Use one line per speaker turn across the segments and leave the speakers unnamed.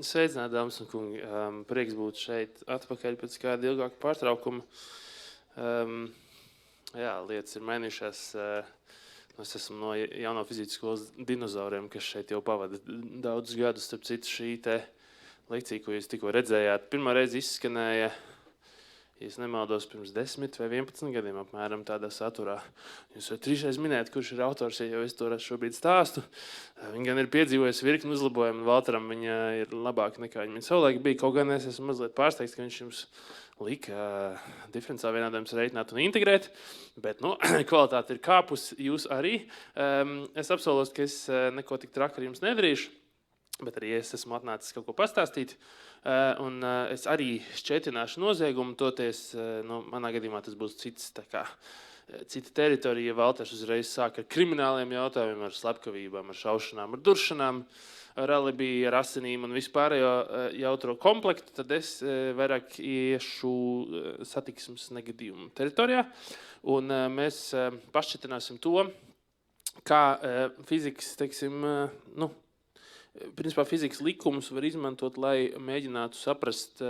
Sveicināti, dāmas un kungi. Prieks būt šeit atpakaļ pēc kāda ilgāka pārtraukuma. Lietas ir mainījušās. Es esmu no jauno fizikas skolas dinozauriem, kas šeit jau pavada daudzus gadus. Starp citu, šī te lekcija, ko jūs tikko redzējāt, pirmā reize izskanēja, ja es nemaldos, pirms 10 vai 11 gadiem apmēram tādā saturā. Jūs varat trīsreiz minēt, kurš ir autors, ja jau es to šobrīd stāstu. Viņa gan ir piedzīvojusi virkni uzlabojumu, un Valteram viņa ir labāka nekā viņa savulaik bija. Kaut gan es esmu mazliet pārsteigts, ka viņš jums lika diferenciālu vienādojums reiķināt un integrēt, bet kvalitāte ir kāpus, jūs arī. Es apsolos, ka es neko tik traku ar jums nedarīšu, bet arī es esmu atnācis kaut ko pastāstīt. Un es arī šķietināšu noziegumu, toties, manā gadījumā tas būs cita teritorija. Valters uzreiz sāk ar krimināliem jautājumiem, ar slepkavībām, ar šaušanām, ar duršanām, ar alibiju, ar asinīm un vispārējo jautro komplektu, tad es vairāk iešu satiksmes negadījumu teritorijā. Un mēs pašķetināsim to, kā fizikas, principā fizikas likumus var izmantot, lai mēģinātu saprast,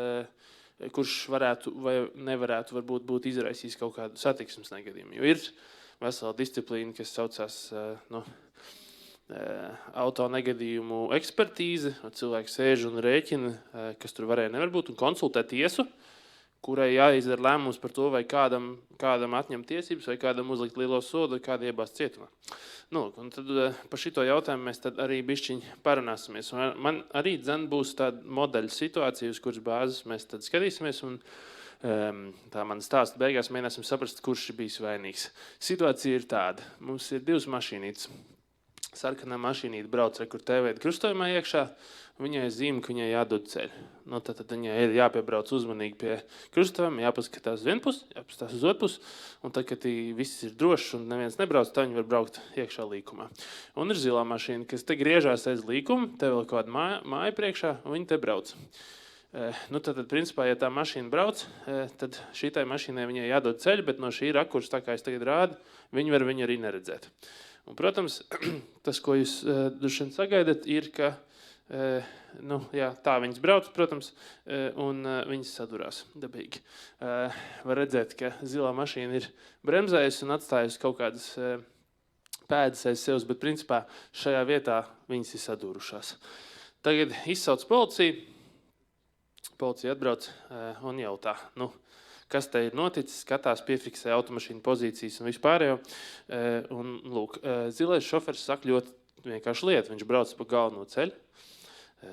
kurš varētu vai nevarētu varbūt būt izraisījis kaut kādu satiksmes negadījumu. Jo ir vesela disciplīna, kas saucās auto negadījumu ekspertīze. Cilvēks sēž un rēķina, kas tur varēja nevar būt, un konsultē tiesu, kurai jāizdara lēmums par to, vai kādam atņemt tiesības, vai kādam uzlikt lielo sodu, vai kādu iebāzt cietumā. Un tad par šito jautājumu mēs tad arī bišķiņ parunāsimies. Un man arī būs tāda modeļa situācija, uz kuras bāzes mēs tad skatīsimies, un tā man stāsta beigās mēģināsim saprast, kurš ir bijis vainīgs. Situācija ir tāda. Mums ir divas mašīnītes. Sarkanā mašīnīte brauc kur TV krustojumā iekšā, viņai zīme, ka viņai jādod ceļu. Tad viņai ir jāpiebrauc uzmanīgi pie krustojuma, jāpaskatās uz vienu pusi, jāpaskatās uz otru pusi, un tad, kad viss ir drošs un neviens nebrauc, tad viņi var braukt iekšā līkumā. Un ir zilā mašīna, kas te griežās aiz līkumu, te vēl kāda māja priekšā, un viņi te brauc. Tad, principā, ja tā mašīna brauc, tad šītai mašīnai viņai jādod ceļu, bet no šī rakursa, tā kā es tagad rādu, viņi var viņu arī neredzēt. Un, protams, tas, ko jūs droši vien sagaidat, ir, ka tā viņas brauc, protams, un viņas sadurās dabīgi. Var redzēt, ka zilā mašīna ir bremzējusi un atstājusi kaut kādas pēdas aiz sevis, bet principā šajā vietā viņas ir sadurušās. Tagad izsauc policiju, policija atbrauc un jautā, kas te ir noticis, skatās, piefiksē automašīnu pozīcijas un vispārējo. Un, lūk, zilais šofers saka ļoti vienkārši lietu. Viņš brauc pa galveno ceļu.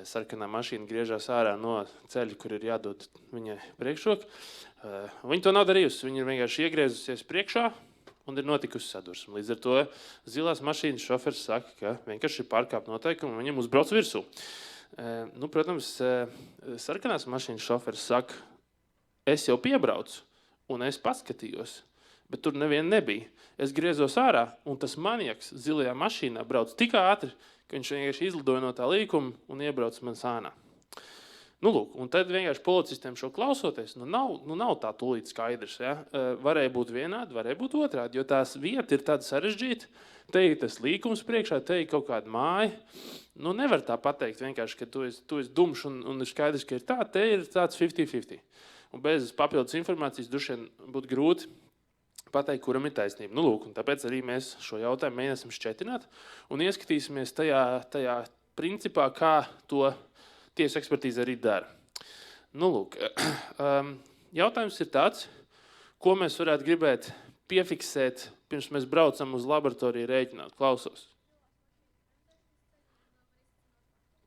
Sarkanā mašīna griežās ārā no ceļa, kur ir jādod viņai priekšroku. Viņa to nav darījusi. Viņa ir vienkārši iegriezusies priekšā un ir notikusi sadursme. Līdz ar to zilās mašīnas šofers saka, ka vienkārši ir pārkāpt noteikumu un viņam uzbrauc virsū. Protams, sarkanās mašīnas šofers saka, es jau piebraucu, un es paskatījos, bet tur neviena nebija. Es griezos ārā, un tas maniaks zilajā mašīnā brauc tik ātri, ka viņš vienkārši izlidoja no tā līkuma un iebrauc man sānā. Un tad vienkārši policistiem šo klausoties, nav tā tūlīt skaidrs. Ja? Varēja būt vienādi, varēja būt otrādi, jo tās vieta ir tāda sarežģīta. Te ir tas līkums priekšā, te ir kaut kāda māja. Nevar tā pateikt vienkārši, ka tu esi dumšs un ir skaidrs, ka ir tā, te ir tāds 50-50. Un bez papildus informācijas droši vien būtu grūti pateikt, kuram ir taisnība. Un tāpēc arī mēs šo jautājumu mēģināsim šķetināt un ieskatīsimies tajā principā, kā to tiesu ekspertīze arī dara. Jautājums ir tāds, ko mēs varētu gribēt piefiksēt, pirms mēs braucam uz laboratoriju rēķināt. Klausos.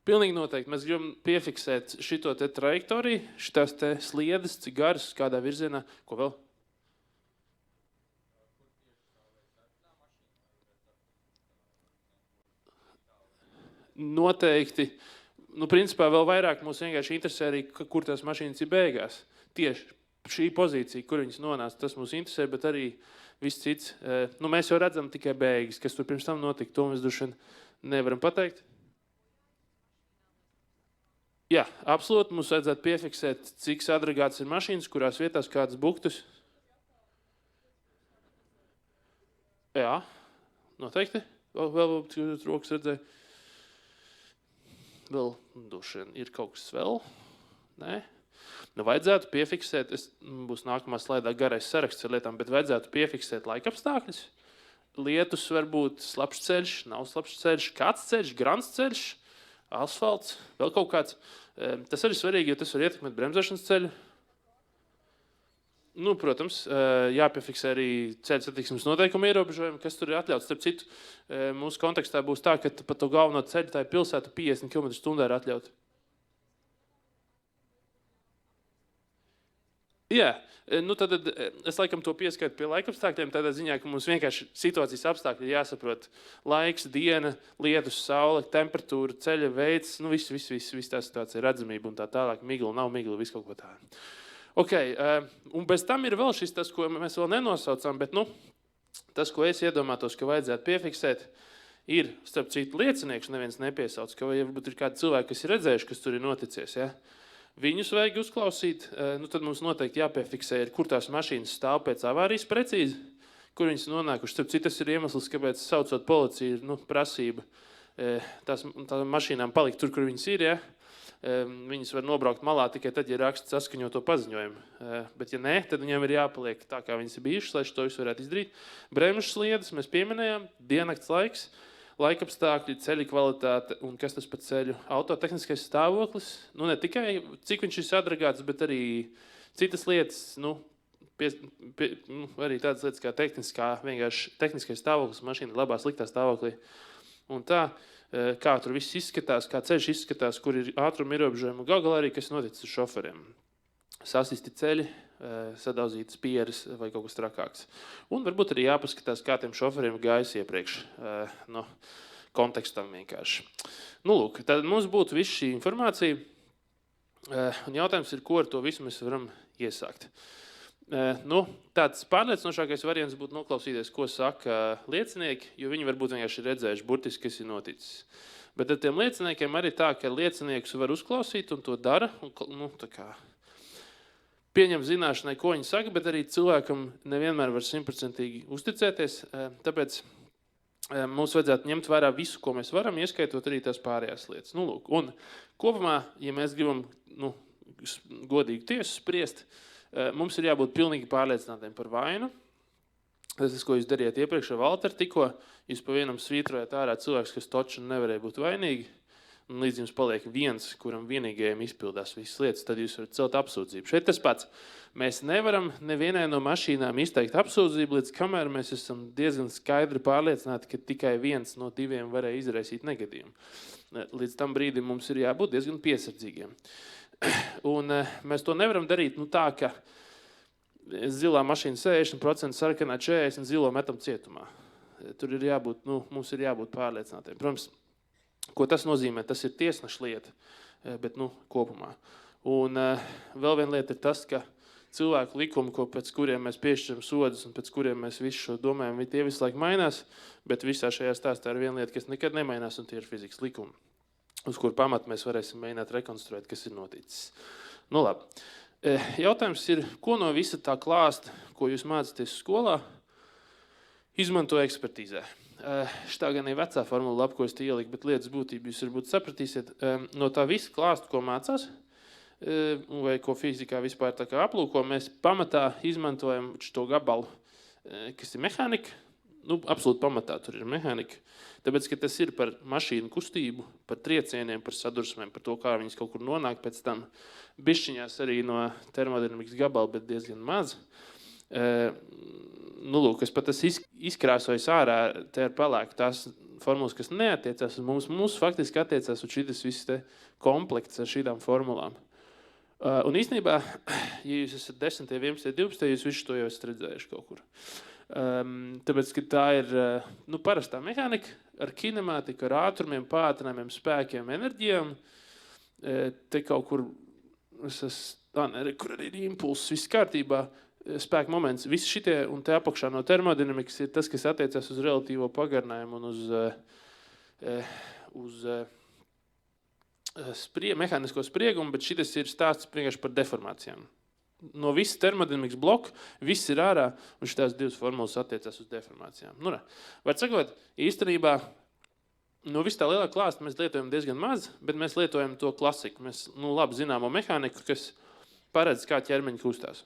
Pilnīgi noteikti. Mēs gribam piefiksēt šito te trajektoriju, šitās te sliedes, cik garas, kādā virzienā. Ko vēl? Noteikti. Principā vēl vairāk mūs vienkārši interesē arī, kur tās mašīnas ir beigās. Tieši šī pozīcija, kur viņas nonāca, tas mūs interesē, bet arī viss cits. Mēs jau redzam tikai beigas, kas tur pirms tam notika. To mēs droši vien nevaram pateikt. Jā, absolūti. Mums vajadzētu piefiksēt, cik sadragāts ir mašīnas, kurās vietās kādas buktas. Jā, noteikti. Vēl rokas redzēja. vēl dušien ir kaut kas vēl? Nē? Nu, vajadzētu piefiksēt, būs nākamā slaidā garais saraksts ar lietām, bet vajadzētu piefiksēt laikapstākļus. Lietus var būt slapjš ceļš, nav slapjš ceļš, kāds ceļš, grants ceļš, asfalts, vēl kaut kāds. Tas arī svarīgi, jo tas var ietekmēt bremzēšanas ceļu. Nu, protams, jāpiefiksē arī ceļu satiksmes noteikumu ierobežojumi, kas tur ir atļauts. Starp citu, mūsu kontekstā būs tā, ka pa to galveno ceļu tā ir pilsētu 50 km/h ir atļaut. Jā, nu tad es laikam to pieskaitu pie laikapstākļiem, tādā ziņā, ka mums vienkārši situācijas apstākļi ir jāsaprot. Laiks, diena, lietus, saule, temperatūra, ceļa veids, nu viss tā situācija, redzamība un tā tālāk, migla, nav migla, viss kaut ko tā. Ok, un bez tam ir vēl šis tas, ko mēs vēl nenosaucām, bet tas, ko es iedomātos, ka vajadzētu piefiksēt, ir, starp citu, liecinieks, neviens nepiesauc, ka varbūt ir kādi cilvēki, kas ir redzējuši, kas tur ir noticies, ja? Viņus vajag uzklausīt, tad mums noteikti jāpiefiksē, kur tās mašīnas stāv pēc avārijas precīzi, kur viņas nonākuši. Starp citu, tas ir iemesls, kāpēc saucot policiju ir prasība tām mašīnām palikt tur, kur viņas ir, ja? Viņas var nobraukt malā tikai tad, ja raksta saskaņoto paziņojumu. Bet ja nē, tad viņiem ir jāpaliek tā, kā viņas ir bijušas, lai to visu varētu izdarīt. Bremžu sliedes mēs pieminējām, diennakts laiks, laikapstākļi, ceļa kvalitāte un kas tas pa ceļu. Autotehniskais stāvoklis, ne tikai cik viņš ir sadragāts, bet arī citas lietas, arī tādas lietas kā vienkārši tehniskais stāvoklis, mašīna labā, sliktā stāvoklī. Un tā, kā tur viss izskatās, kā ceļš izskatās, kur ir ātruma ierobežojumi un galā arī, kas noticis ar šoferiem. Sasisti ceļi, sadauzītas pieres vai kaut kas trakāks. Un varbūt arī jāpaskatās, kā tiem šoferiem gājis iepriekš, kontekstam vienkārši. Lūk, tad mums būtu viss šī informācija, un jautājums ir, ko ar to visu mēs varam iesākt. Tāds pārliecinošākais variants būtu noklausīties, ko saka liecinieki, jo viņi varbūt vienkārši redzējuši burtiski, kas ir noticis. Bet ar tiem lieciniekiem arī tā, ka lieciniekus var uzklausīt un to dara, un tā kā pieņem zināšanai, ko viņi saka, bet arī cilvēkam nevienmēr var 100% uzticēties, tāpēc mums vajadzētu ņemt vērā visu, ko mēs varam, ieskaitot arī tās pārējās lietas. Lūk, un kopumā, ja mēs gribam godīgi tiesu spriest, mums ir jābūt pilnīgi pārliecinātiem par vainu. Tas, ko jūs darījāt iepriekš ar Valteru tikko, jūs pa vienam svītrojat ārā cilvēks, kas toču nevarēja būt vainīgi, un līdz jums paliek viens, kuram vienīgajiem izpildās visas lietas, tad jūs varat celt apsūdzību. Šeit tas pats. Mēs nevaram nevienai no mašīnām izteikt apsūdzību, līdz kamēr mēs esam diezgan skaidri pārliecināti, ka tikai viens no diviem varēja izraisīt negadījumu. Līdz tam brīdim mums ir jābūt diezgan piesardzīgiem. Un mēs to nevaram darīt tā, ka zilā mašīna 60%, sarkanā 40%, zilo metam cietumā. Tur ir jābūt, mums ir jābūt pārliecinātiem. Protams, ko tas nozīmē, tas ir tiesneša lieta, bet kopumā. Un vēl viena lieta ir tas, ka cilvēku likumi, pēc kuriem mēs piešķiram sodus un pēc kuriem mēs visu šo domājam, tie visu laiku mainās, bet visā šajā stāstā ir viena lieta, kas nekad nemainās, un tie ir fizikas likumi, uz kur pamatu mēs varēsim mēģināt rekonstruēt, kas ir noticis. Labi. Jautājums ir, ko no visa tā klāsta, ko jūs mācāties skolā, izmanto ekspertīzē. Šitā gan ir vecā formula, ko es te ieliku, bet lietas būtību jūs varbūt sapratīsiet. No tā visa klāsta, ko mācās, vai ko fizikā vispār tā kā aplūko, mēs pamatā izmantojam šo gabalu, kas ir mehānika. Absolūti pamatā tur ir mehānika. Tāpēc, ka tas ir par mašīnu kustību, par triecieniem, par sadursmēm, par to, kā viņas kaut kur nonāk pēc tam. Bišķiņās arī no termodinamikas gabala, bet diezgan maz. Lūk, es pat izkrāsojis ārā te ar palēku tās formulas, kas neatiecās uz mums. Mums faktiski attiecās uz šitas viss te komplekts ar šīdām formulām. Un īstenībā, ja jūs esat 10, 11, 12, jūs visu to jau esat redzējuši kaut kur. Tāpēc, ka tā ir parastā mehānika ar kinemātiku, ar ātrumiem, pātrinājumiem, spēkiem, enerģijām. Te kaut kur, kur arī ir impulss, viss kārtībā, spēka moments. Visi šitie un te apakšā no termodinamikas ir tas, kas attiecās uz relatīvo pagarinājumu un uz mehānisko spriegumu, bet šitas ir stāsts vienkārši par deformācijām. No visas termodinamikas bloka viss ir ārā, un šitās divas formulas attiecās uz deformācijām. Var sakot, īstenībā viss tā lielā klāsta mēs lietojam diezgan maz, bet mēs lietojam to klasiku. Mēs labi zināmo mehāniku, kas paredz, kā ķermeņi kustās.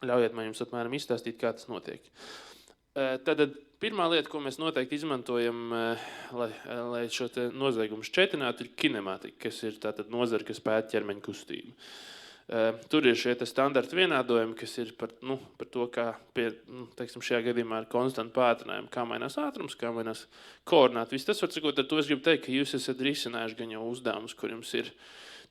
Ļaujiet man jums apmēram izstāstīt, kā tas notiek. Tad pirmā lieta, ko mēs noteikti izmantojam, lai šo noziegumu šķetinātu, ir kinemātika, kas ir tātad nozara, kas pēta ķermeņa kustību. Tur ir šie standarta vienādojumi, kas ir par to, kā teiksim, šajā gadījumā ar konstantu pātrinājumu, kā mainās ātrums, kā mainās koordināti. Viss tas var sakot, ar to es gribu teikt, ka jūs esat risinājuši gan jau uzdevumus, kur jums ir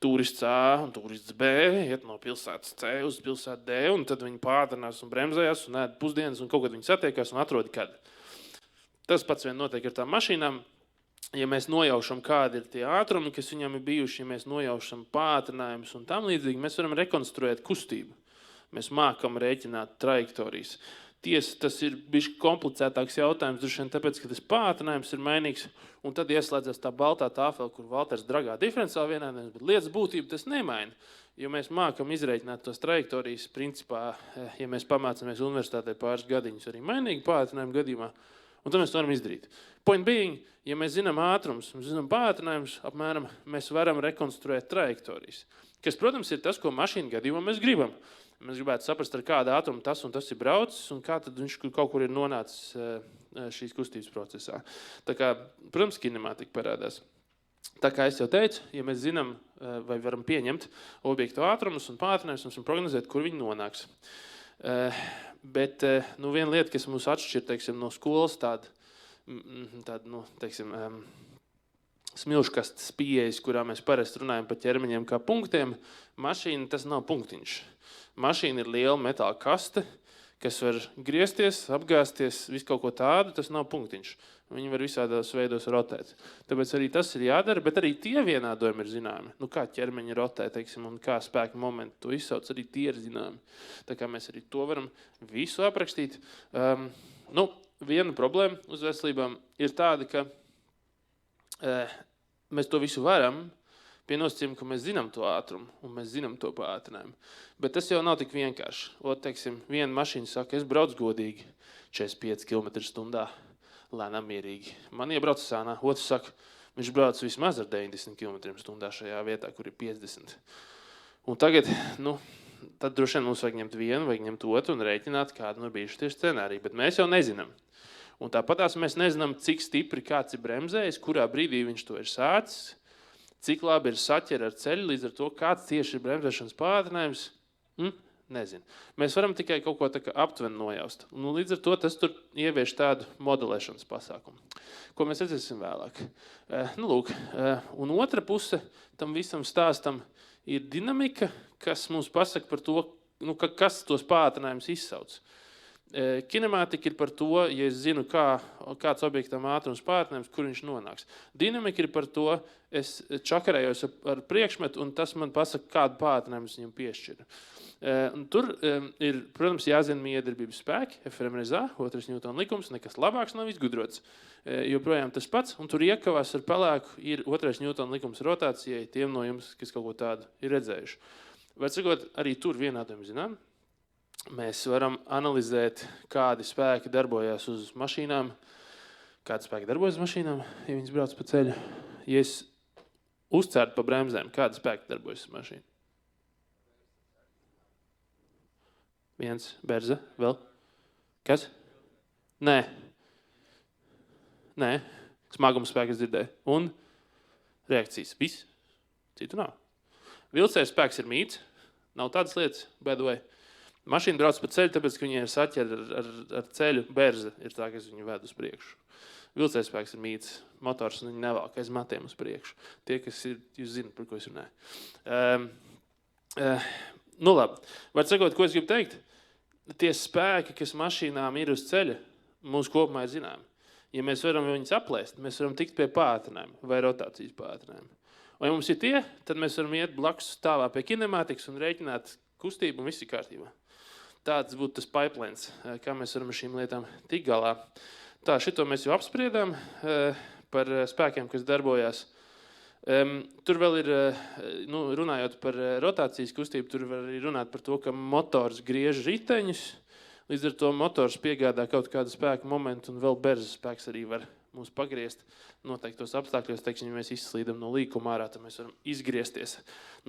turists A un turists B, iet no pilsētas C uz pilsētu D, un tad viņi pātrinās un bremzējās un ēd pusdienas, un kaut kad viņi satiekās un atrod kad. Tas pats vien notiek ar tām mašīnām. Ja mēs nojaušam, kādi ir tie ātrumi, kas viņam ir bijuši, ja mēs nojaušam pātrinājumus un tam līdzīgi, mēs varam rekonstruēt kustību. Mēs mākam rēķināt trajektorijas. Tiesa, tas ir bišķi komplicētāks jautājums, droši vien tāpēc, ka tas pātrinājums ir mainīgs, un tad ieslēdzas tā baltā tāfela, kur Valters dragā diferenciāli vienādojums, bet lietas būtību tas nemaina. Jo mēs mākam izrēķināt tos trajektorijas, principā, ja mēs pamācamies universitātē pāris gadiņus arī mainīgi pātrinājumu gadījumā, un tad mēs to varam izdarīt. Point being, ja mēs zinām ātrums, mēs zinām pātrinājumus, apmēram mēs varam rekonstruēt trajektorijas, kas, protams, ir tas, ko mašīnu gadījumā mēs gribam. Mēs gribētu saprast, ar kādu ātrumu tas un tas ir braucis, un kā tad viņš kaut kur ir nonācis šīs kustības procesā. Tā kā, protams, kinemātika parādās. Tā kā es jau teicu, ja mēs zinām vai varam pieņemt objektu ātrumus un pātrinājumus, mums varam prognozēt, kur viņi nonāks. Bet viena lieta, kas mūs atšķir, teiksim, no skolas, tāda smilškastes pieejas, kurā mēs parasti runājam par ķermeņiem kā punktiem, mašīna tas nav punktiņš. Mašīna ir liela metāla kaste, kas var griezties, apgāzties, visu kaut ko tādu, tas nav punktiņš. Viņi var visādos veidos rotēt. Tāpēc arī tas ir jādara, bet arī tie vienādojumi ir zināmi. Kā ķermeņi rotē, teiksim, un kā spēka momenti to izsauc, arī tie ir zināmi. Tā kā mēs arī to varam visu aprakstīt. Viena problēma uz veselībām ir tāda, ka mēs to visu varam, pie nosacījuma, ka mēs zinām to ātrumu un mēs zinām to pātrinājumu. Bet tas jau nav tik vienkārši. Teiksim, viena mašīna saka, es braucu godīgi 45 km/h, lēnām mierīgi. Man iebrauc sānā. Otrs saka, viņš brauc vismaz ar 90 km/h šajā vietā, kur ir 50. Un tagad, tad droši vien mums vajag ņemt vienu, vajag ņemt otru un rēķināt, kāda ir bijuši tieši scenāriji. Bet mēs jau nezinām. Un tāpatās mēs nezinām, cik stipri kāds ir bremzējis, kurā brīdī viņš to ir sācis, cik labi ir saķeri ar ceļu, līdz ar to, kāds tieši ir bremzēšanas pātrinājums, nezinu. Mēs varam tikai kaut ko tā kā aptuveni nojaust. Līdz ar to tas tur ievieš tādu modelēšanas pasākumu, ko mēs redzēsim vēlāk. Un otra puse tam visam stāstam ir dinamika, kas mums pasaka par to, kas tos pātrinājumus izsauc. Kinemātika ir par to, ja es zinu, kāds objektam ātrums pātrinājums, kur viņš nonāks. Dinamika ir par to, es čakarējos ar priekšmetu, un tas man pasaka, kādu pātrinājumus viņam piešķira. Tur ir, protams, jāzina miedarbības spēki, FMRZA, 2. Ņūtona likums, nekas labāks nav izgudrots. Joprojām tas pats, un tur iekavās ar pelēku ir 2. Ņūtona likums rotācijai tiem no jums, kas kaut ko tādu ir redzējuši. Vai sakot, arī tur vienādojumi zinām? Mēs varam analizēt, kādi spēki darbojās uz mašīnām, kādi spēki darbojas uz mašīnām, ja viņas brauc pa ceļu. Ja es uzcērtu pa bremzēm, kādi spēki darbojas uz mašīnu? Viens, berze, vēl? Kas? Nē. Smaguma spēks dzirdēja. Un reakcijas. Viss. Citu nav. Vilcēju spēks ir mīts. Nav tādas lietas, by the way. Mašīna brauc pa ceļu, tāpēc, ka viņai ir saķeri ar ceļu. Berze ir tā, kas viņu ved uz priekšu. Vilcējspēks ir mīts, motors un viņi nevalk aiz matiem uz priekšu. Tie, kas ir, jūs zināt, par ko es runāju. Labi. Var sakot, ko es gribu teikt? Tie spēki, kas mašīnām ir uz ceļa, mums kopumā ir zināmi. Ja mēs varam viņus aplēst, mēs varam tikt pie pātrinājuma vai rotācijas pātrinājuma. Un ja mums ir tie, tad mēs varam iet blakus stāvā pie kinemātikas un rēķināt kustību un viss ir kārtībā. Tāds būtu tas pipelines, kā mēs varam ar šīm lietām tik galā. Tā, šito mēs jau apspriedām par spēkiem, kas darbojās. Tur vēl ir, runājot par rotācijas kustību, tur var arī runāt par to, ka motors griež riteņus, līdz ar to motors piegādā kaut kādu spēku momentu un vēl berzes spēks arī var mūs pagriezt noteiktos apstākļos. Teiksim, ja mēs izslīdam no līkuma ārā, tad mēs varam izgriezties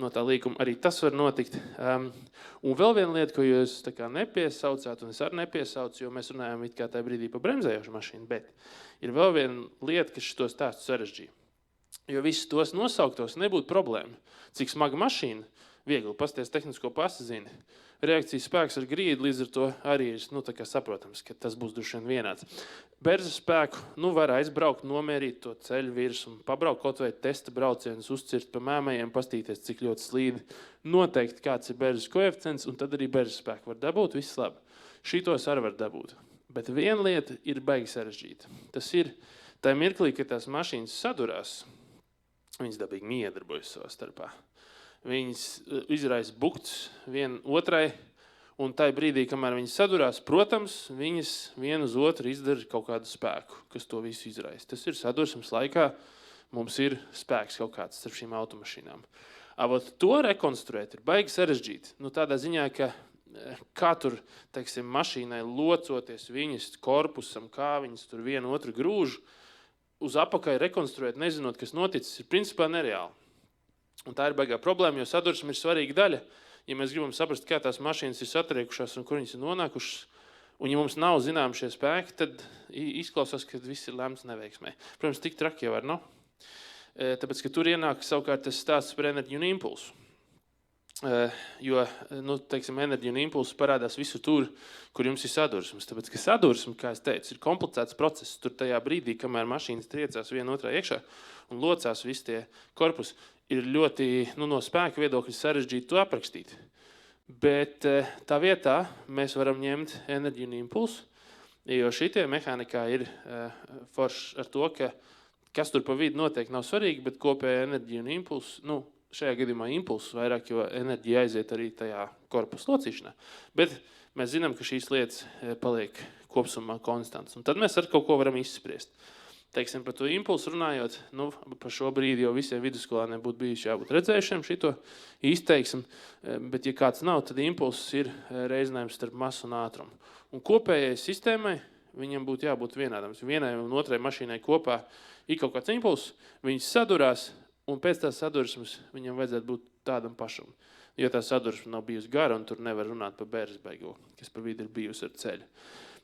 no tā līkuma. Arī tas var notikt. Un vēl viena lieta, ko jūs tā kā nepiesaucāt, un es arī nepiesaucu, jo mēs runājam it kā tajā brīdī par bremzējošu mašīnu, bet ir vēl viena lieta, kas šo stāstu sarežģīja. Jo visus tos nosauktos nebūtu problēma. Cik smaga mašīna, viegli pasties tehnisko pasi zini. Reakcijas spēks ar grīdu, līdz ar to arī ir tā kā saprotams, ka tas būs droši vien vienāds. Berzas spēku var aizbraukt, nomērīt to ceļu virs un pabraukt kaut vai testa braucienus, uzcirt pa mēmējiem, pastīties, cik ļoti slīdi. Noteikti kāds ir berzas koeficients, un tad arī berzas spēku var dabūt, viss labi. Šitos arī var dabūt. Bet viena lieta ir baigi sarežģīta. Tas ir tā mirklī, kad tās mašīnas sadurās, viņas dabīgi miedarbojas savā starpā. Viņas izraisa bukts viena otrai, un tajā brīdī, kamēr viņas sadurās, protams, viņas viena uz otru izdara kaut kādu spēku, kas to visu izraisa. Tas ir sadursmes laikā, mums ir spēks kaut kāds starp šīm automašīnām. To rekonstruēt ir baigi sarežģīti. Tādā ziņā, ka kā tur, teiksim, mašīnai locoties viņas korpusam, kā viņas tur vienu otru grūž, uz apakai rekonstruēt, nezinot, kas noticis, ir principā nereāli. Un tā ir baigā problēma, jo sadursme ir svarīga daļa. Ja mēs gribam saprast, kā tās mašīnas ir satriekušās un kur viņas ir nonākušas, un ja mums nav zinām šie spēki, tad izklausās, ka viss ir lemts neveiksmē. Protams, tik traki jau var, no? Tāpēc, ka tur ienāk savukārt tas stāsts par enerģiju un impulsu. Jo, teiksim, enerģija un impulsu parādās visur tur, kur jums ir sadursmes. Tāpēc, ka sadursme, kā es teicu, ir komplicēts process. Tur tajā brīdī, kamēr mašīnas triecās viena otrā iekšā un locās visi tie korpusi, ir ļoti, no spēka viedokļa sarežģīti to aprakstīt. Bet tā vietā mēs varam ņemt enerģiju un impulsu, jo šitie mehānikā ir forši ar to, ka kas tur pa vidu noteikti nav svarīgi, bet kopēja enerģija un impulsu, šajā gadījumā impulsus vairāk, jo enerģija aiziet arī tajā korpusa locīšanā. Bet mēs zinām, ka šīs lietas paliek kopsumā konstants. Un tad mēs ar kaut ko varam izspriest. Teiksim, par to impulsu runājot, par šo brīdi jau visiem vidusskolāniem būtu bijuši jābūt redzējušiem šito izteiksmi, bet ja kāds nav, tad impulss ir reizinājums starp masu un ātrumu. Un kopējai sistēmai viņam būtu jābūt vienādam. Vienai un otrai mašīnai kopā ir kaut kāds impulss, viņas sadurās, un pēc tās sadursmes viņam vajadzētu būt tādam pašam. Jo tā sadursme nav bijusi gara, un tur nevar runāt par bērzas beigu, kas pa vidu ir bijusi ar ceļu.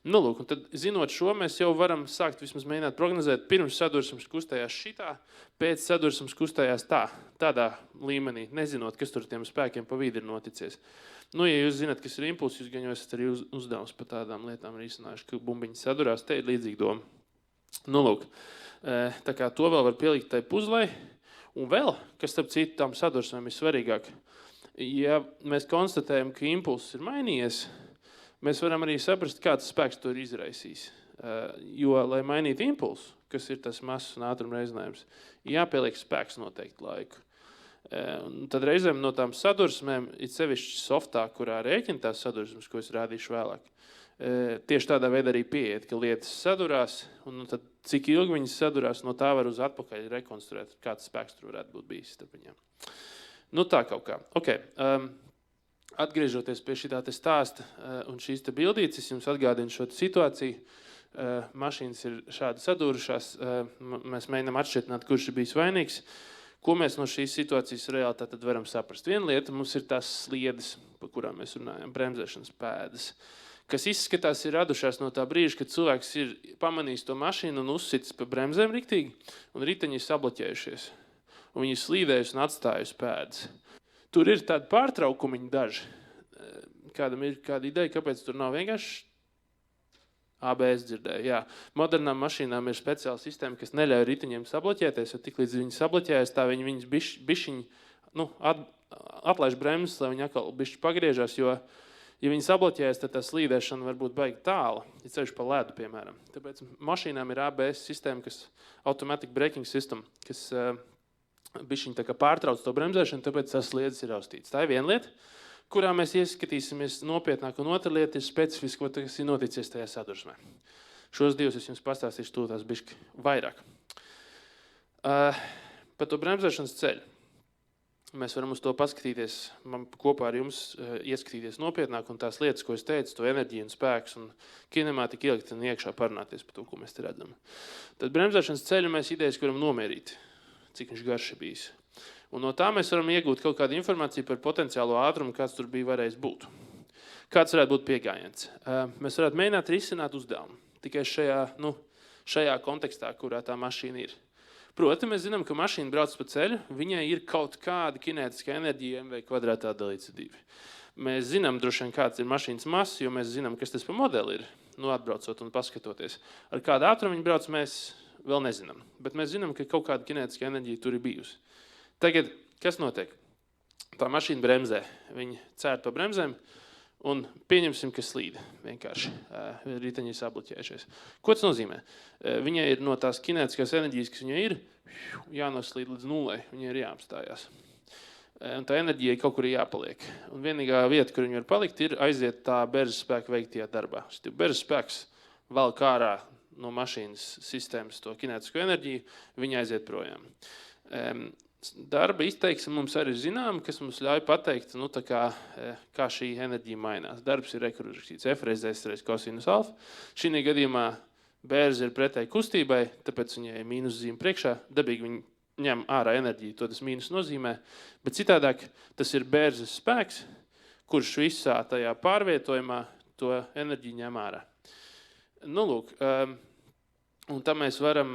Lūk, un tad, zinot šo, mēs jau varam sākt vismaz mēģināt prognozēt, pirms sadursmes kustējās šitā, pēc sadursmes kustējās tādā līmenī, nezinot, kas tur tiem spēkiem pa vidu ir noticies. Ja jūs zināt, kas ir impulss, jūs gan jau esat arī uzdevums par tādām lietām risinājuši, ka bumbiņi sadurās, te ir līdzīga doma. Lūk, tā kā to vēl var pielikt tai puzlei, un vēl, kas starp citu tām sadursmēm ir svarīgāk, ja mēs konstatējam, ka impulss ir mainījies, mēs varam arī saprast, kāds spēks to ir izraisījis. Jo, lai mainītu impulsu, kas ir tas masas un ātruma reizinājums, jāpieliek spēks noteikti laiku. Tad reizēm no tām sadursmēm, ir sevišķi softā, kurā rēķina tās sadursmes, ko es rādīšu vēlāk, tieši tādā veidā arī pieiet, ka lietas sadurās, un tad cik ilgi viņas sadurās, no tā var uz atpakaļ rekonstruēt, kāds spēks tur varētu būt bijis starp viņām. Tā kaut kā. Okay. Atgriežoties pie šitā te stāsta un šīs te bildītes, es jums atgādinu šo situāciju. Mašīnas ir šādi sadūrušās, mēs mēģinām atšķirtināt, kurš ir bijis vainīgs. Ko mēs no šīs situācijas reāli tad varam saprast? Viena lieta mums ir tās sliedes, par kurām mēs runājam, bremzēšanas pēdas, kas izskatās ir radušās no tā brīža, kad cilvēks ir pamanījis to mašīnu un uzsitis pa bremzēm riktīgi, un riteņi ir sabloķējušies, un viņi ir slīdējusi un atstājusi pēdas. Tur ir tādi pārtraukumiņi daži. Kādam ir kāda ideja, kāpēc tur nav vienkārši ABS dzirdēja? Jā. Modernām mašīnām ir speciāla sistēma, kas neļauj riteņiem sabloķēties, jo tik līdz viņi sabloķējas, tā viņas bišķiņi, atlaiž bremzes, lai viņi atkal bišķi pagriežās, jo, ja viņi sabloķējas, tad tā slīdēšana var būt baigi tāla, ja ceļš pa ledu, piemēram. Tāpēc mašīnām ir ABS sistēma, kas automatic braking system, kas bišķiņi tā kā pārtrauc to bremzēšanu, tāpēc tās sliedes ir austītas. Tā ir viena lieta, kurā mēs ieskatīsimies nopietnāk, un otra lieta ir specifiski, kas ir noticies tajā sadursmē. Šos divus es jums pastāstīšu tūlītās bišķi vairāk. Par to bremzēšanas ceļu. Mēs varam uz to paskatīties, man kopā ar jums ieskatīties nopietnāk un tās lietas, ko es teicu, to enerģiju un spēks un kinemātika ielikt un iekšā parunāties par to, ko mēs te redzam. Tad bremzēšanas ceļu mēs idejas varam nomērīt, cik viņš garš ir bijis. Un no tā mēs varam iegūt kaut kādu informāciju par potenciālo ātrumu, kāds tur bija varējis būt. Kāds varētu būt piegājiens? Mēs varētu mēģināt risināt uzdevumu tikai šajā kontekstā, kurā tā mašīna ir. Proti, mēs zinām, ka mašīna brauc pa ceļu, viņai ir kaut kāda kinētiskā enerģija mv kvadrātā dalīts 2. Mēs zinām droši vien, kāds ir mašīnas masa, jo mēs zinām, kas tas pa modeli ir, atbraucot un paskatoties. Ar kādu ātrumu viņi brauc, mēs vēl nezinām. Bet mēs zinām, ka kaut kāda kinētiskā enerģija tur ir bijusi. Tagad, kas notiek? Tā mašīna bremzē. Viņi cēr pa bremzēm un pieņemsim, ka slīd vienkārši. Riteņi ir sabloķējušies. Ko tas nozīmē? Viņai ir no tās kinētiskās enerģijas, kas viņai ir, jānoslīd līdz nulai. Viņai ir jāapstājās. Un tā enerģija kaut kur ir jāpaliek. Un vienīgā vieta, kur viņa var palikt, ir aiziet tā berzes spēka veiktajā darbā. Šis berzes spēks valk ārā no mašīnas sistēmas to kinētisko enerģiju, viņa aiziet projām. Darba izteiksme mums arī zinām, kas mums ļauj pateikt, kā šī enerģija mainās. Darbs ir rekurrakstīts F reiz S reiz kosinus alfa. Šī gadījumā bērze ir pretēji kustībai, tāpēc viņai ir mīnus zīme priekšā. Dabīgi viņi ņem ārā enerģiju, to tas mīnus nozīmē. Bet citādāk tas ir bērzes spēks, kurš visā tajā pārvietojumā to enerģiju ņem ārā. Un tam mēs varam...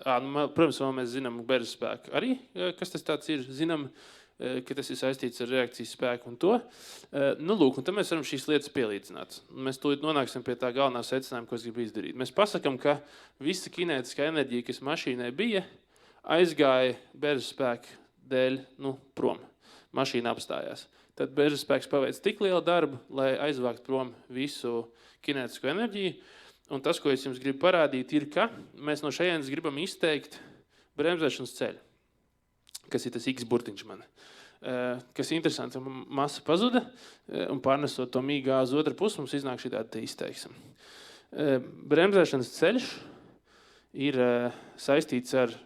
Protams, vēl mēs zinām bērzes spēku arī, kas tas tāds ir, zinām, ka tas ir saistīts ar reakcijas spēku un to. Un tad mēs varam šīs lietas pielīdzināt. Mēs tūlīt nonāksim pie tā galvenā secinājuma, ko es gribu izdarīt. Mēs pasakam, ka visa kinētiskā enerģija, kas mašīnai bija, aizgāja bērzes spēku dēļ prom. Mašīna apstājās. Tad bērzes spēks paveic tik lielu darbu, lai aizvākt prom visu kinētisko enerģiju. Un tas, ko es jums gribu parādīt, ir, ka mēs no šejienes gribam izteikt bremzēšanas ceļu, kas ir tas X burtiņš man. Kas ir interesanti, masa pazuda, un pārnesot to mīgā uz otru pusi, mums iznāk šī tāda izteiksme. Bremzēšanas ceļš ir saistīts ar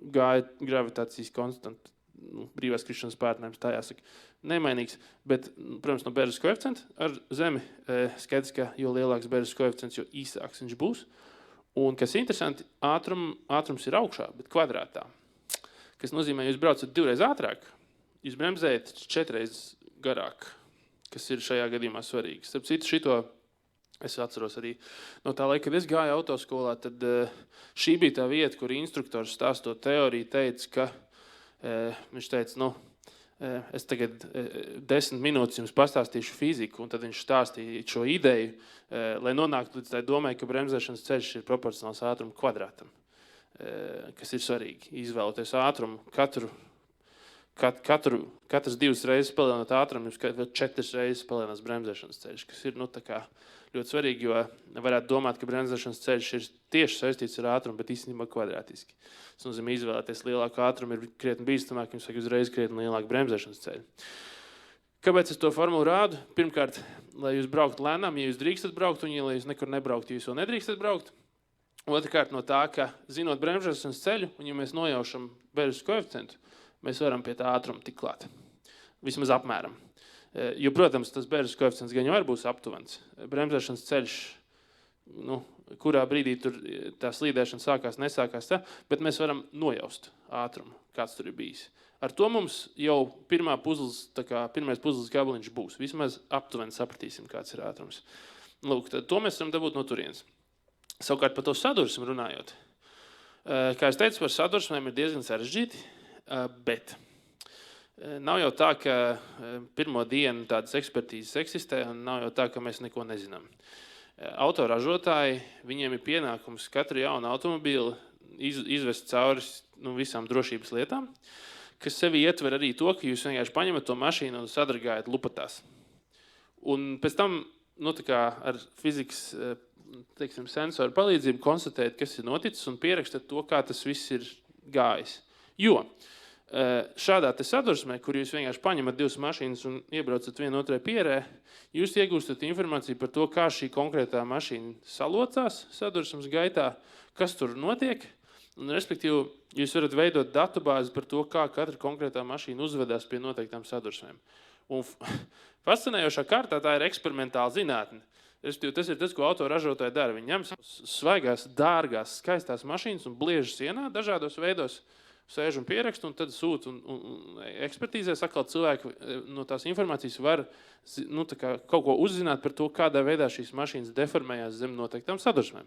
gravitācijas konstantu, brīvās krišanas pārtnēms, tā jāsaka, nemainīgs, bet, protams, no bērzes koeficienta ar Zemi skaidrs, ka jo lielāks bērzes koeficients, jo īsāks viņš būs. Un, kas ir interesanti, ātrums ir augšā, bet kvadrātā. Kas nozīmē, jūs braucat 2 reiz ātrāk, jūs bremzējat 4 reiz garāk, kas ir šajā gadījumā svarīgi. Starp citu, šito es atceros arī no tā laika, kad es gāju autoskolā, tad šī bija tā vieta, kur instruktors stāstot teoriju teica, ka viņš teica, es tagad 10 minūtes jums pastāstīšu fiziku, un tad viņš stāstīja šo ideju, lai nonāktu līdz tā domai, ka bremzēšanas ceļš ir proporcionāls ātruma kvadrātam, kas ir svarīgi. Izvēloties ātrumu, katras 2 reizes palielināt ātrumu, jums 4 reizes palielinās bremzēšanas ceļš, kas ir ļoti svarīgi, jo varētu domāt, ka bremzēšanas ceļš ir tieši saistīts ar ātrumu, bet īstenībā kvadrātiski. Tas nozīmē, izvēlēties lielāku ātrumu ir krietni bīstamāk, jums vajag uzreiz krietni lielāku bremzēšanas ceļu. Kāpēc es to formulu rādu? Pirmkārt, lai jūs brauktu lēnām, ja jūs drīkstat braukt, un ja jūs nekur nebraukt, ja jūs vēl nedrīkstat braukt. Otrkārt, no tā, ka zinot bremzēšanas ceļu, un ja mēs nojaušam bērzes koeficientu, mēs varam pie tā ātruma tikt klāt. Vismaz apmēram. Jo, protams, tas bērzes koeficients gan jau arī būs aptuvens. Bremzēšanas ceļš, kurā brīdī tur tā slīdēšana sākās, nesākās tā, bet mēs varam nojaust ātrumu, kāds tur ir bijis. Ar to mums jau pirmais puzles gabaliņš būs. Vismaz aptuveni sapratīsim, kāds ir ātrums. Tad to mēs varam dabūt no turienes. Savukārt par to sadursmi runājot. Kā es teicu, par sadursmēm ir diezgan sarežģīti, bet nav jau tā, ka pirmo dienu tādas ekspertīzes eksistē, un nav jau tā, ka mēs neko nezinām. Autoražotāji, viņiem ir pienākums katru jaunu automobīlu izvest cauri visām drošības lietām, kas sevi ietver arī to, ka jūs vienkārši paņemat to mašīnu un sadragājat lupatās. Un pēc tam, ar fizikas, sensoru palīdzību konstatēt, kas ir noticis un pierakstat to, kā tas viss ir gājis. Jo šādā te sadursmē, kur jūs vienkārši paņemat 2 mašīnas un iebraucat vienu otrai pierē, jūs iegūstat informāciju par to, kā šī konkrētā mašīna salocās sadursmes gaitā, kas tur notiek, Un, respektīvi, jūs varat veidot datubāzi par to, kā katra konkrētā mašīna uzvedās pie noteiktām sadursmēm. Un fascinējošā kārtā tā ir eksperimentāla zinātne. Respektīvi, tas ir tas, ko autoražotāji dara. Viņi ņem svaigās, dārgās, skaistās mašīnas un bliež sienā dažādos veidos, sēž un pierakst, un tad sūt. Un ekspertīzēs atkal cilvēki no tās informācijas var kaut ko uzzināt par to, kādā veidā šīs mašīnas deformējās zem noteiktām sadursmēm.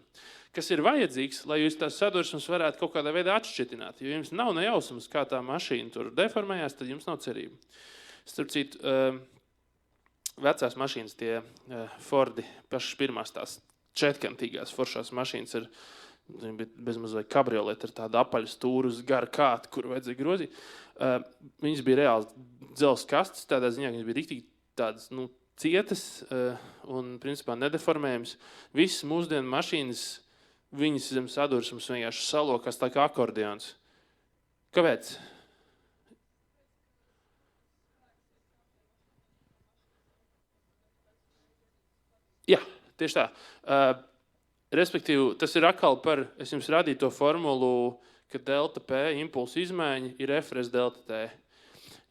Kas ir vajadzīgs, lai jūs tās sadursmes varētu kaut kādā veidā atšķitināt. Jo jums nav nejausmas, kā tā mašīna tur deformējās, tad jums nav cerība. Starp citu, vecās mašīnas, tie Fordi, pašas pirmās tās četkantīgās foršās mašīnas ir bezmaz vai kabrioleti ar tādu apaļu stūru uz garu kātu, kuru vajadzēja grozīt. Viņas bija reāli dzelzs kastes, tādā ziņā, ka viņas bija riktīgi tādas, cietas un, principā, nedeformējums. Visas mūsdienu mašīnas, viņas zem sadursmes vienkārši salokās tā kā akordeons. Kāpēc? Jā, tieši tā. Respektīvi, tas ir atkal par, es jums radīju to formulu, ka delta P impulsu izmaiņa ir F res delta T.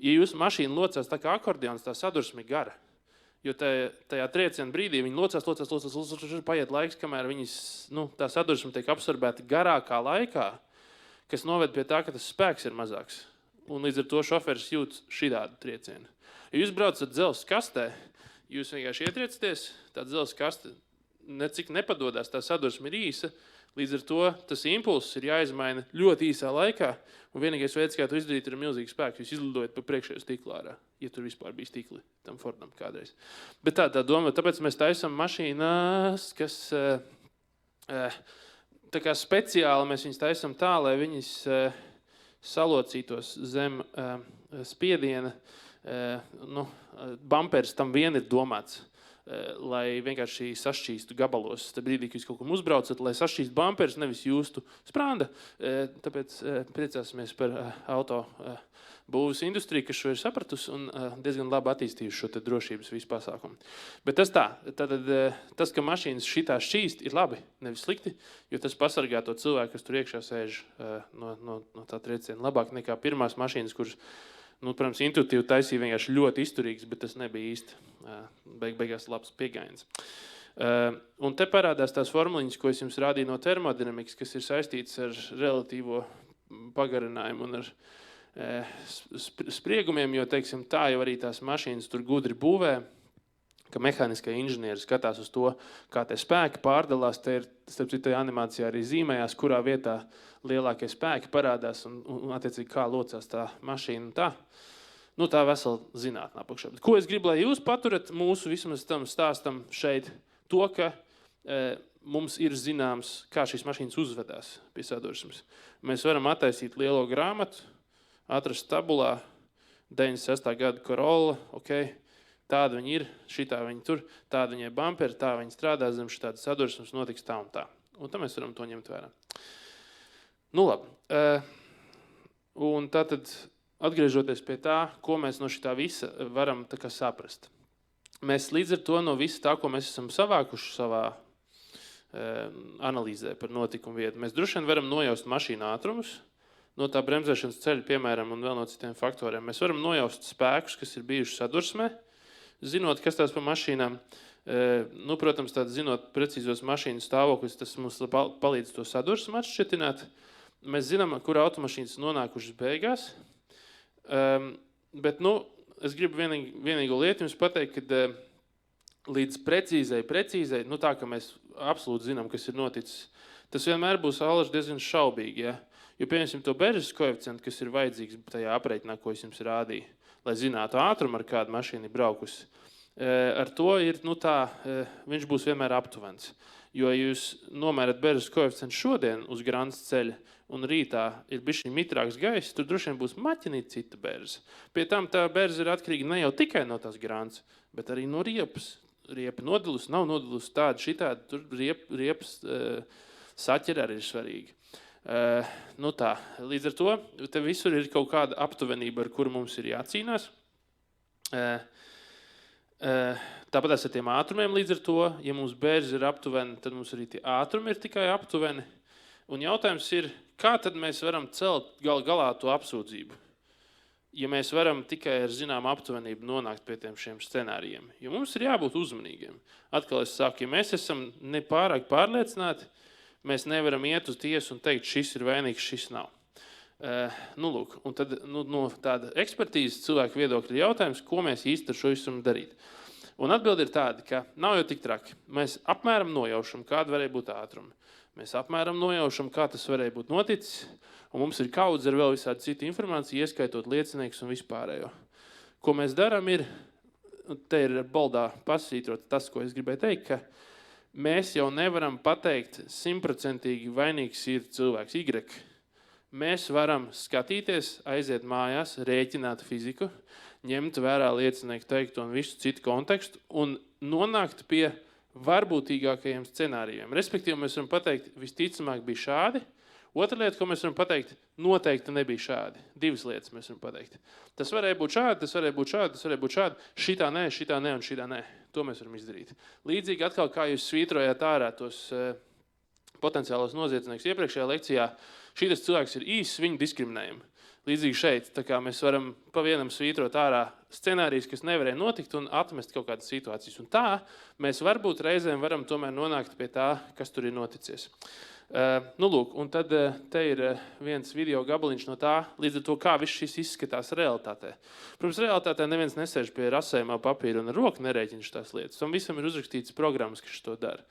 Ja jūsu mašīna locās tā kā akordeons, tā sadursme ir gara. Jo tajā trieciena brīdī viņi locās, paiet laiks, kamēr viņas, tā sadursme tiek absorbēta garākā laikā, kas noved pie tā, ka tas spēks ir mazāks. Un līdz ar to šoferis jūt šitādu triecienu. Ja jūs braucat dzelzs kastē, jūs vienkārši ietriecaties, tā dzelzs kaste necik nepadodās, tā sadursme ir īsa, līdz ar to tas impulss ir jāizmaina ļoti īsā laikā, un vienīgais veids, kā to izdarīt, ir milzīgs spēks. Jūs izlidojat pa priekšējo stiklu ārā, ja tur vispār bija stikli tam Fordam kādreiz. Bet tā doma, tāpēc mēs taisam mašīnās, kas tā kā speciāli mēs viņas taisam tā, lai viņas salocītos zem spiediena. Bumpers tam vien ir domāts, lai vienkārši sašķīstu gabalos. Tad brīdī, kad jūs kaut kam uzbraucat, lai sašķīst bumpers, nevis jūstu spranda. Tāpēc priecāsimies par auto būvas industriju, kas šo ir sapratusi un diezgan labi attīstījuši šo te drošības visu pasākumu. Bet tas tā, tātad tas, ka mašīnas šitā šķīst, ir labi, nevis slikti, jo tas pasargā to cilvēku, kas tur iekšā sēž no tā trieciena labāk nekā pirmās mašīnas, kuras protams, intuitīvi taisīja vienkārši ļoti izturīgs, bet tas nebija īsti beigās labs piegājiens. Un te parādās tās formuliņas, ko es jums rādīju no termodinamikas, kas ir saistīts ar relatīvo pagarinājumu un ar spriegumiem, jo, teiksim, tā jau arī tās mašīnas tur gudri būvē, ka mehāniskie inženieri skatās uz to, kā tie spēki pārdalās. Te ir, starp citu, animācijā arī zīmējās, kurā vietā lielākie spēki parādās un attiecīgi, kā locās tā mašīna un tā. Tā vesela zinātnē apakšā. Ko es gribu, lai jūs paturat mūsu vismaz tam stāstam šeit? To, ka mums ir zināms, kā šīs mašīnas uzvedās pie sadursmes. Mēs varam attaisīt lielo grāmatu, atrast tabulā 96. gada Corolla, tāda viņi ir, šitā viņi tur, tāda viņai bumperi, tā viņi strādā zem šitāda sadursmes, notiks tā un tā. Un tā mēs varam to ņemt vērā. Labi. Un tātad, atgriežoties pie tā, ko mēs no šitā visa varam tā kā saprast. Mēs līdz ar to no visa tā, ko mēs esam savākuši savā analīzē par notikumu vietu, mēs droši vien varam nojaust mašīnu ātrumus, no tā bremzēšanas ceļa, piemēram, un vēl no citiem faktoriem. Mēs varam nojaust spēkus, kas ir bijuši sadursmē, zinot, kas tās pa mašīnām. Protams, zinot precīzos mašīnu stāvokļus, tas mums palīdz to sadursmu atšķetināt. Mēs zinām, kur automašīnas nonākušas beigās. Bet, es gribu vienīgo lietu jums pateikt, ka līdz precīzai, tā, ka mēs absolūti zinām, kas ir noticis, tas vienmēr būs alaži diezgan šaubīgi, ja? Jo, piemēram, to Beržas koeficientu, kas ir vajadzīgs tajā aprēķinā, ko es jums rādīju, lai zinātu ātrumu, ar kādu mašīnu ir braukusi, ar to ir, viņš būs vienmēr aptuvens. Jo, ja jūs nomērat Beržas koeficientu šodien uz Grants ceļa un rītā ir bišķiņ mitrāks gaiss, tur droši vien būs maķinīt cita Berža. Pie tam tā Berža ir atkarīga ne jau tikai no tās Grants, bet arī no riepas. Riepa nodilus, nav nodilus tāda šitāda, tur riepas saķera arī ir svarīga. Tā. Līdz ar to, te visur ir kaut kāda aptuvenība, ar kuru mums ir jācīnās. Tāpat ar tiem ātrumiem līdz ar to, ja mums Berža ir aptuveni, tad mums arī tie ātrumi ir tikai aptuveni. Un jautājums ir, kā tad mēs varam celt galā to apsūdzību? Ja mēs varam tikai ar zināmu aptuvenību nonākt pie šiem scenārijiem. Jo mums ir jābūt uzmanīgiem. Atkal es saku, ja mēs esam nepārāk pārliecināti, mēs nevaram iet uz tiesu un teikt, šis ir vainīgs, šis nav. Lūk, un tad no tāda ekspertīzes cilvēku viedokļa jautājums, ko mēs īsti ar šo visu darīt. Un atbilde ir tāda, ka nav jau tik traki. Mēs apmēram nojaušam, kāda varēja būt ātruma. Mēs apmēram nojaušam, kā tas varēja būt noticis, un mums ir kaudze ar vēl visādi citu informāciju, ieskaitot liecinieks un vispārējo. Ko mēs darām ir, te ir boldā pasvītrot tas, ko es gribēju teikt, ka mēs jau nevaram pateikt 100% vainīgs ir cilvēks Y. Mēs varam skatīties, aiziet mājās, rēķināt fiziku, ņemt vērā liecinieku teikto un visu citu kontekstu un nonākt pie varbūtīgākajiem scenārijiem. Respektīvi, mēs varam pateikt, visticamāk bija šādi. Otra lieta, ko mēs varam pateikt, noteikti nebija šādi. Divas lietas mēs varam pateikt. Tas varēja būt šādi, tas varēja būt šādi, tas varēja būt šādi. Šitā nē un šitā nē. To mēs varam izdarīt. Līdzīgi atkal, kā jūs svītrojāt ārā tos potenciālos noziedzniekus iepriekšējā lekcijā, šitas cilvēks ir īsts, viņu diskriminējumi. Līdzīgi šeit, tā kā mēs varam pa vienam svītrot ārā scenārijus, kas nevarēja notikt un atmest kaut kādas situācijas. Un tā mēs varbūt reizēm varam tomēr nonākt pie tā, kas tur ir noticies. Lūk, un tad te ir viens video gabaliņš no tā, līdz ar to, kā viss šis izskatās realitātē. Protams, realitātē neviens nesēž pie rasējumā papīra un ar roku nerēķina šitās lietas. Un visam ir uzrakstīts programmas, kas to dara.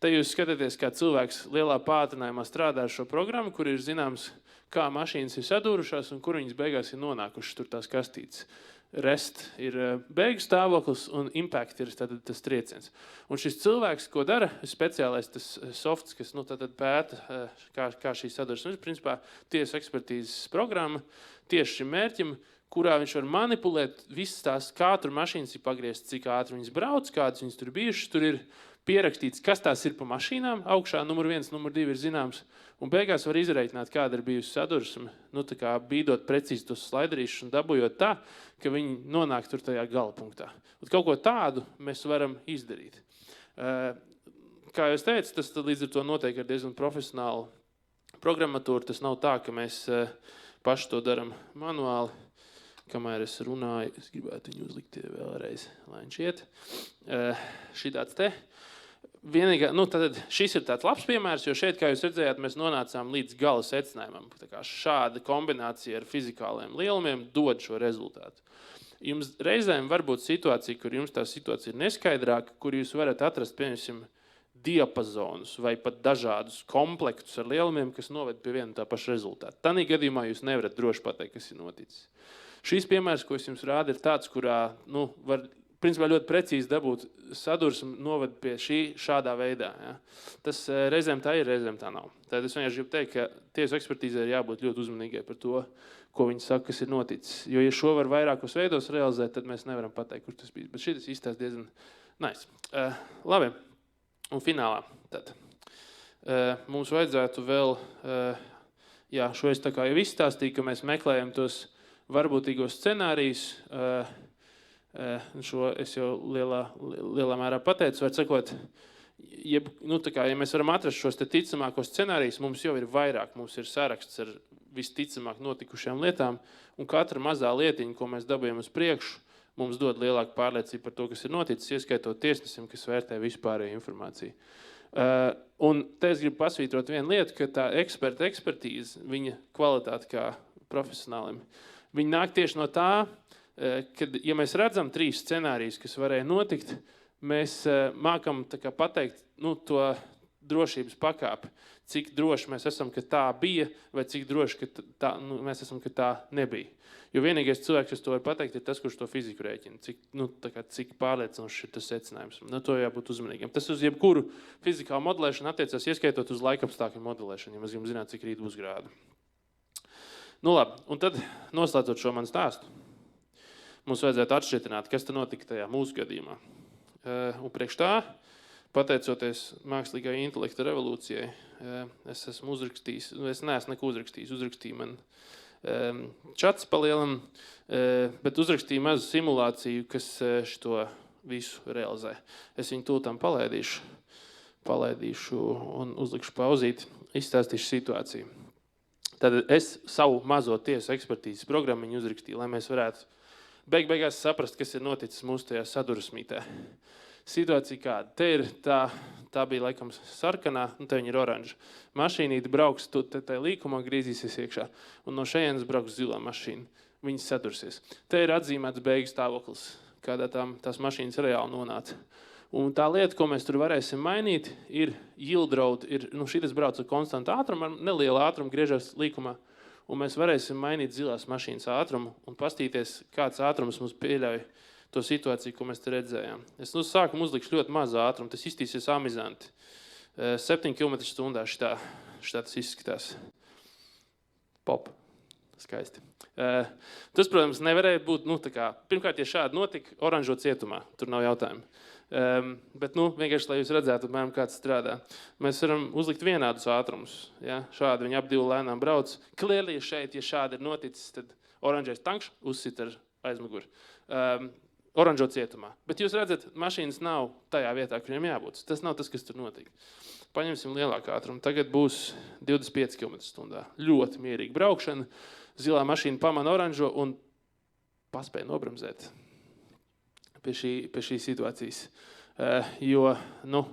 Te jūs skatāties, kā cilvēks lielā pātrinājumā strādā ar šo programmu, kur ir zināms, kā mašīnas ir sadūrušās un kur viņas beigās ir nonākušas tur tās kastītes. Rest ir beigu stāvoklis un impact ir tas trieciens. Un šis cilvēks, ko dara, speciālais tas softs, kas pēta, kā šī sadursmes, principā tiesu ekspertīzes programma tieši šim mērķim, kurā viņš var manipulēt visas tās, kā tur mašīnas ir pagrieztas, cik ātri viņas brauc, kādas viņas tur bijušas, tur ir pierakstīts, kas tās ir pa mašīnām, augšā numur 1, numur 2 ir zināms, un beigās var izreikināt, kāda ir bijusi sadursme, tā kā bīdot precīzi tos slaiderīšus un dabujot tā, ka viņi nonāk tur tajā gala punktā. Un kaut ko tādu mēs varam izdarīt. Kā jau es teicu, tas līdz ar to notiek ar diezgan profesionālu programmatūru. Tas nav tā, ka mēs paši to daram manuāli. Kamēr es runāju, es gribētu viņu uzlikt vēlreiz, lai viņš iet. Šitāds te. Vienīgā, tad šis ir tāds labs piemērs, jo šeit, kā jūs redzējāt, mēs nonācām līdz gala secinājumam. Tā kā šāda kombinācija ar fizikāliem lielumiem dod šo rezultātu. Jums reizēm var būt situācija, kur jums tā situācija ir neskaidrāka, kur jūs varat atrast, piemēram, diapazonus vai pat dažādus komplektus ar lielumiem, kas noved pie viena tā paša rezultāta. Tanī gadījumā jūs nevarat droši pateikt, kas ir noticis. Šīs piemērs, ko es jums rādu, ir tāds, kurā var principā ļoti precīzi dabūt sadursmi noved pie šādā veidā. Ja. Tas reizēm tā ir, reizēm tā nav. Tad es vienkārši gribu teikt, ka tiesu ekspertīzē ir jābūt ļoti uzmanīgai par to, ko viņi saka, kas ir noticis. Jo, ja šo var vairākos veidos realizēt, tad mēs nevaram pateikt, kur tas bija. Bet šitas izstāst diezgan nice. Labi, un finālā tad. Mums vajadzētu vēl, šo es tā kā jau izstāstīju, ka mēs meklējam tos varbūtīgos scenārijus. Šo es jau lielā mērā pateicu, var sakot, ja mēs varam atrast šos ticamākos scenārijus, mums jau ir vairāk, mums ir saraksts ar visticamāk notikušajām lietām, un katra mazā lietiņa, ko mēs dabujam uz priekšu, mums dod lielāku pārliecību par to, kas ir noticis, ieskaitot tiesnesim, kas vērtē vispārēju informāciju. Un te es gribu pasvītrot vienu lietu, ka tā ekspertīze, viņa kvalitāte kā profesionālim, viņa nāk tieši no tā, kad, ja mēs redzam 3 scenārijus, kas varēja notikt, mēs mākam pateikt to drošības pakāpi, cik droši mēs esam, ka tā bija, vai cik droši ka mēs esam, ka tā nebija. Jo vienīgais cilvēks, kas to var pateikt, ir tas, kurš to fiziku rēķina. Cik pārliecinošs ir tas secinājums. To jābūt uzmanīgam. Tas uz jebkuru fizikālu modelēšanu attiecās, ieskaitot uz laikapstākļu modelēšanu, ja mēs gribam zināt, cik rīt būs grādu. Labi, un tad noslēdzot šo manu stāstu, mums vajadzētu atšķitināt, kas tad notika tajā mūsu gadījumā. Un priekš tā, pateicoties mākslīgai intelekta revolūcijai, es esmu uzrakstījis, es neesmu neko uzrakstījis, uzrakstīju man čats palielam, bet uzrakstīju mazu simulāciju, kas šito visu realizē. Es viņu tūlīt palaidīšu. palaidīšu un uzlikšu pauzīt, izstāstīšu situāciju. Tad es savu mazo tiesu ekspertīzes programmiņu uzrakstīju, lai mēs varētu beigās saprast, kas ir noticis mūsu tajā sadurusmītē. Situācija kāda. Te ir tā bija laikam sarkanā, te viņa ir oranža. Mašīnīte brauks, te līkumā grīzīsies iekšā, un no šejienes brauks zilā mašīna. Viņas sadursies. Te ir atzīmēts beigu stāvoklis, kādā tās mašīnas reāli nonāca. Un tā lieta, ko mēs tur varēsim mainīt, ir yield road. Šitas brauc ar konstantu ātrumu, ar nelielu ātrumu griežas līkumā. Un mēs varēsim mainīt zilās mašīnas ātrumu un pastīties, kāds ātrums mums pieļauj to situāciju, ko mēs te redzējām. Es sākumu uzlikšu ļoti mazu ātrumu, tas iztīsies amizanti. 7 km/h šitā tas izskatās. Pop. Skaisti. Tas, protams, nevarēja būt, pirmkārt, ja šādi notika, oranžo cietumā, tur nav jautājumu. Bet, vienkārši, lai jūs redzētu, apmēram, kā tas strādā. Mēs varam uzlikt vienādus ātrumus. Ja? Šādi viņi ap divu lēnām brauc. Clearly šeit, ja šādi ir noticis, tad oranžais tankš uzsit ar aizmuguri. Oranžo cietumā. Bet jūs redzat, mašīnas nav tajā vietā, kur viņam jābūt. Tas nav tas, kas tur notika. Paņemsim lielāku ātrumu. Tagad būs 25 km/h. Ļoti mierīga braukšana. Zilā mašīna pamana oranžo un paspēja nobremzēt pie šī situācijas. Jo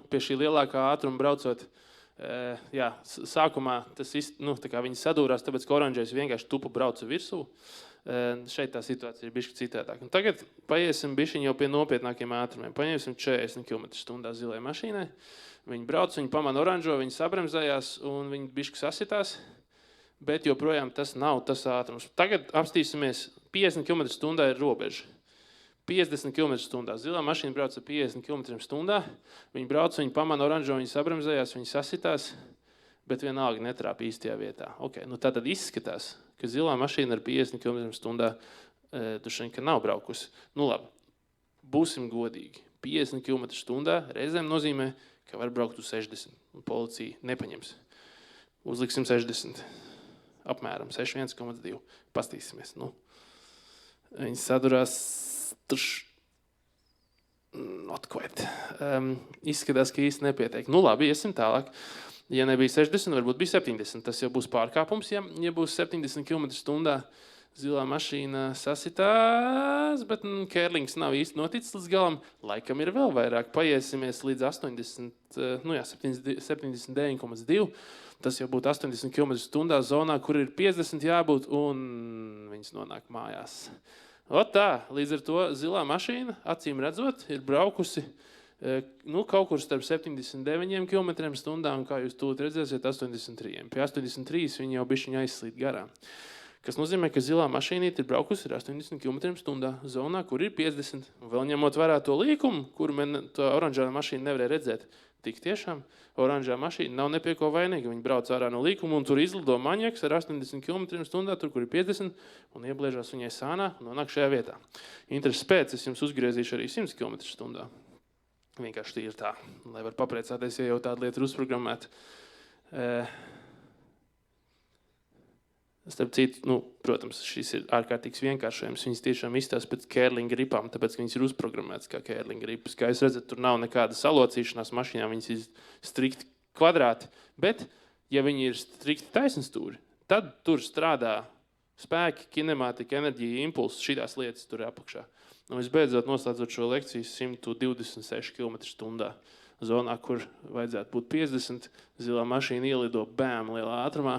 pie šī lielākā ātruma braucot, sākumā tas viņi sadūrās, tāpēc, ka oranžais vienkārši tupu brauca virsū. Šeit tā situācija ir bišķi citādāk. Un tagad paiesim bišķiņ jau pie nopietnākiem ātrumiem. Paņemsim 40 km/h zilai mašīnai. Viņi brauc, viņi pamana oranžo, viņi sabremzējās un viņi bišķi sasitās. Bet joprojām tas nav tas ātrums. Tagad apstīsimies, 50 km/h ir robeža. 50 km/h. Zilā mašīna brauc ar 50 km/h. Viņi brauc, viņi pamana oranžo, viņi sabremzējās, viņi sasitās, bet vienalga netrāp īstajā vietā. Okay, tātad izskatās, ka zilā mašīna ar 50 km/h dušiņ, ka nav braukusi. Labi, būsim godīgi. 50 km/h reizēm nozīmē, ka var braukt uz 60. Un policija nepaņems. Uzliksim 60. Apmēram 61,2. Pastīsimies. Viņi sadurās not quite. Izskatās, ka īsti nepietiek. Labi, iesim tālāk. Ja nebija 60, varbūt bija 70. Tas jau būs pārkāpums, ja būs 70 km/h. Zilā mašīna sasitās, bet kērlings nav īsti noticis līdz galam. Laikam ir vēl vairāk. Paiesimies līdz 79,2. Tas jau būtu 80 km/h zonā, kur ir 50 jābūt, un viņas nonāk mājās. Tā, līdz ar to zilā mašīna, acīm redzot, ir braukusi kaut kur starp 79 km/h, un kā jūs tūlīt redzēsiet, 83. Pie 83 viņi jau bišķiņ aizslīd garām. Kas nozīmē, ka zilā mašīnīte ir braukusi ar 80 km/h zonā, kur ir 50. Vēl ņemot vērā to līkumu, kuru to oranžā mašīna nevarēja redzēt. Tik tiešām, oranžā mašīna nav nepie ko vainīga. Viņi brauc ārā no līkuma un tur izlido maņaks ar 80 km/h, tur, kur ir 50, un iebliežās viņai sānā un nonāk šajā vietā. Intereses pēc es jums uzgriezīšu arī 100 km/h. Vienkārši tīri tā, lai var papriecāties, ja jau tāda lieta ir uzprogrammēta. Starp citu, protams, šis ir ārkārtīgs vienkāršojums. Viņas tiešām izstās pēc kērlinga ripām, tāpēc, ka viņas ir uzprogrammētas kā kērlinga ripas. Kā jūs redzat, tur nav nekāda salocīšanās mašīnā, viņas ir strikti kvadrāti. Bet, ja viņi ir strikti taisnstūri, tad tur strādā spēki, kinemātika, enerģija, impulsi, šitās lietas tur apakšā. Visbeidzot, noslēdzot šo lekciju 126 km/h zonā, kur vajadzētu būt 50, zilā mašīna ielido bēm lielā ātrumā,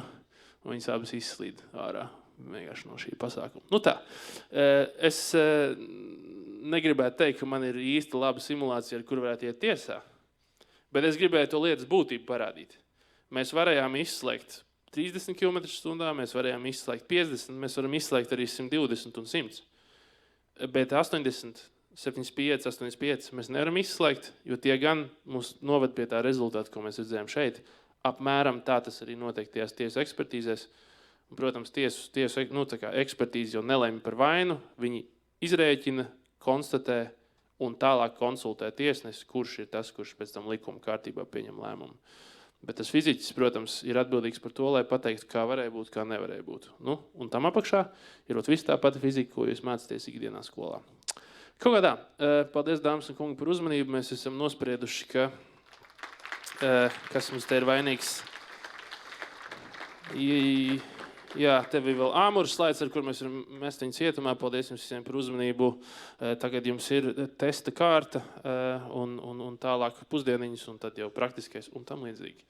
un viņas abas izslīd ārā vienkārši no šī pasākuma. Tā, es negribētu teikt, ka man ir īsti laba simulācija, ar kur varētu iet tiesā, bet es gribēju to lietas būtību parādīt. Mēs varējām izslēgt 30 km/h, mēs varējām izslēgt 50, mēs varam izslēgt arī 120 un 100. Bet 80, 75, 85 mēs nevaram izslēgt, jo tie gan mūs noved pie tā rezultāta, ko mēs redzējām šeit. Apmēram tā tas arī noteiktajās tiesu ekspertīzēs. Un, protams, tiesu ekspertīze jau nelēma par vainu. Viņi izrēķina, konstatē un tālāk konsultē tiesnesi, kurš ir tas, kurš pēc tam likuma kārtībā pieņem lēmumu. Bet tas fiziķis, protams, ir atbildīgs par to, lai pateiktu, kā varēja būt, kā nevarēja būt. Un tam apakšā ir viss tā pati fizika, ko jūs mācāties ikdienā skolā. Kaut kā tā. Paldies, dāmas un kungi, par uzmanību. Mēs esam nosprieduši, ka kas mums te ir vainīgs. Jā, tev ir vēl āmuras slaids, ar kur mēs varam mest viņu cietumā. Paldies jums visiem par uzmanību. Tagad jums ir testa kārta un tālāk pusdieniņas un tad jau praktiskais un tam līdzīgi.